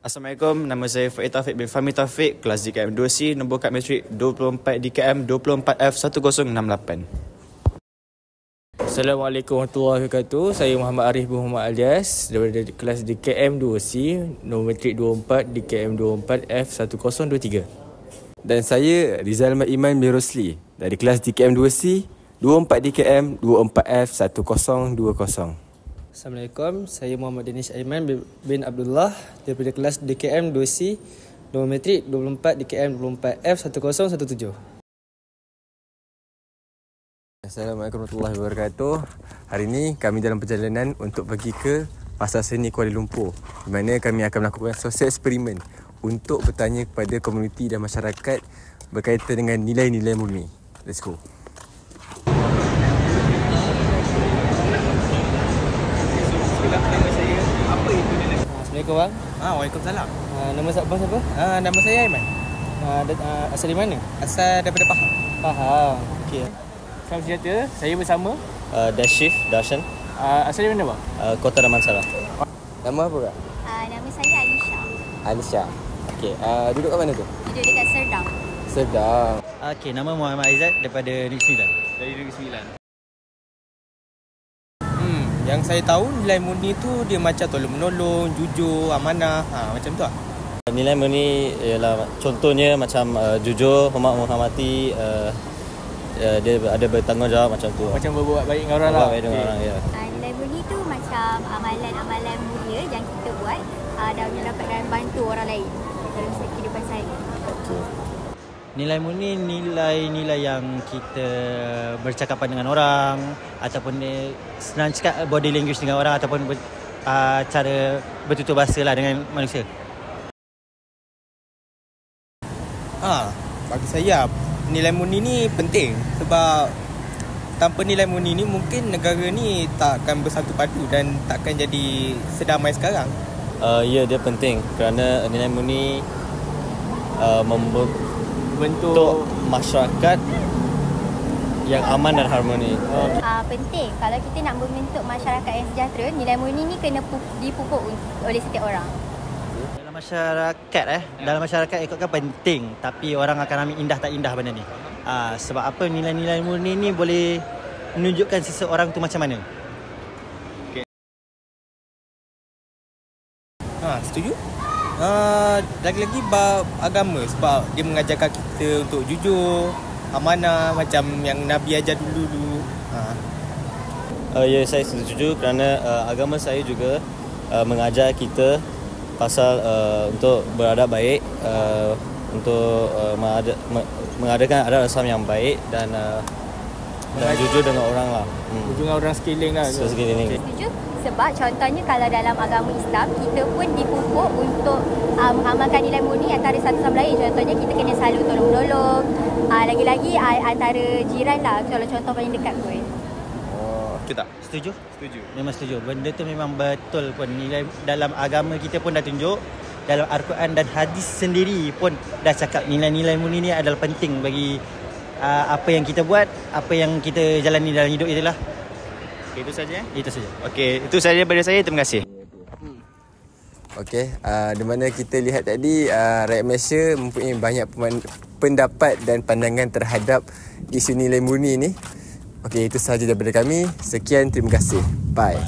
Assalamualaikum, nama saya Faiz Taufik bin Fahmi Taufik, kelas DKM 2C, nombor kad matrik 24 DKM 24F1068. Assalamualaikum warahmatullahi wabarakatuh. Saya Muhammad Arif bin Muhammad Alias daripada kelas DKM 2C, nombor matrik 24 DKM 24F1023. Dan saya Rizal Ahmad Iman bin Rosli dari kelas DKM 2C, 24 DKM 24F1020. Assalamualaikum, saya Muhammad Danish Aiman bin Abdullah daripada kelas DKM 2C, nombor matrik 24 DKM 24F1017. Assalamualaikum warahmatullahi wabarakatuh. Hari ini kami dalam perjalanan untuk pergi ke Pasar Seni Kuala Lumpur, di mana kami akan melakukan sosial eksperimen untuk bertanya kepada komuniti dan masyarakat berkaitan dengan nilai-nilai murni. Let's go. Assalamualaikum bang. Waalaikumsalam. Nama abang siapa? Nama saya Aiman. Asal di mana? Asal daripada Pahang. Pahang. Okey. Salam sejahtera. Saya bersama Dashif Darshan, asal di mana bang? Kota Damansara. Nama apa kak? Nama saya Alisha. Alisha. Okey, duduk kat mana tu? Duduk dekat Serdang. Sedang. Okey, nama Muhammad Aizat daripada Negeri Sembilan. Dari Negeri Sembilan. Yang saya tahu nilai murni tu dia macam tolong-menolong, jujur, amanah, macam tu lah. Nilai murni ialah contohnya macam jujur, hormat menghormati, dia ada bertanggungjawab macam tu. Macam berbuat baik dengan orang lah. Berbuat baik dengan orang, ya. Nilai murni tu macam amalan-amalan mulia yang kita buat dan menyebabkan bantu orang lain dalam kehidupan saya. Nilai murni nilai-nilai yang kita bercakapan dengan orang ataupun senang cakap body language dengan orang ataupun cara bertutur bahasa lah dengan manusia. Bagi saya nilai murni ni penting sebab tanpa nilai murni ni mungkin negara ni takkan bersatu padu dan takkan jadi sedamai sekarang. Ya, dia penting kerana nilai murni membentuk masyarakat yang aman dan harmoni. Penting kalau kita nak membentuk masyarakat yang sejahtera, nilai murni ni kena dipupuk oleh setiap orang. Dalam masyarakat ikutkan penting, tapi orang akan ambil indah tak indah benda ni. Sebab apa nilai-nilai murni ni boleh menunjukkan seseorang tu macam mana. Setuju? Lagi-lagi bab agama sebab dia mengajarkan kita untuk jujur, amanah macam yang Nabi ajar dulu. Ya, saya setuju kerana agama saya juga mengajar kita pasal untuk beradab baik, untuk mengadakan adab Islam yang baik dan jujur dengan orang lah. Jujur dengan orang sekeliling lah. Sekeliling. Setuju? Sebab contohnya kalau dalam agama Islam, kita pun dipupuk untuk mengamalkan nilai murni antara satu sama lain. Contohnya kita kena selalu tolong-menolong. Lagi-lagi antara jiran lah, kalau contoh paling dekat pun. Kita Setuju? setuju. Memang setuju. Benda tu memang betul pun. Nilai dalam agama kita pun dah tunjuk. Dalam Al-Quran dan hadis sendiri pun dah cakap nilai-nilai murni ni adalah penting bagi apa yang kita buat, apa yang kita jalani dalam hidup itulah. Okay, itu saja. Itu saja. Okey, itu saja daripada saya. Terima kasih. Okey, di mana kita lihat tadi rakyat Malaysia mempunyai banyak pendapat dan pandangan terhadap isu nilai murni ni. Okey, itu sahaja daripada kami. Sekian, terima kasih. Bye.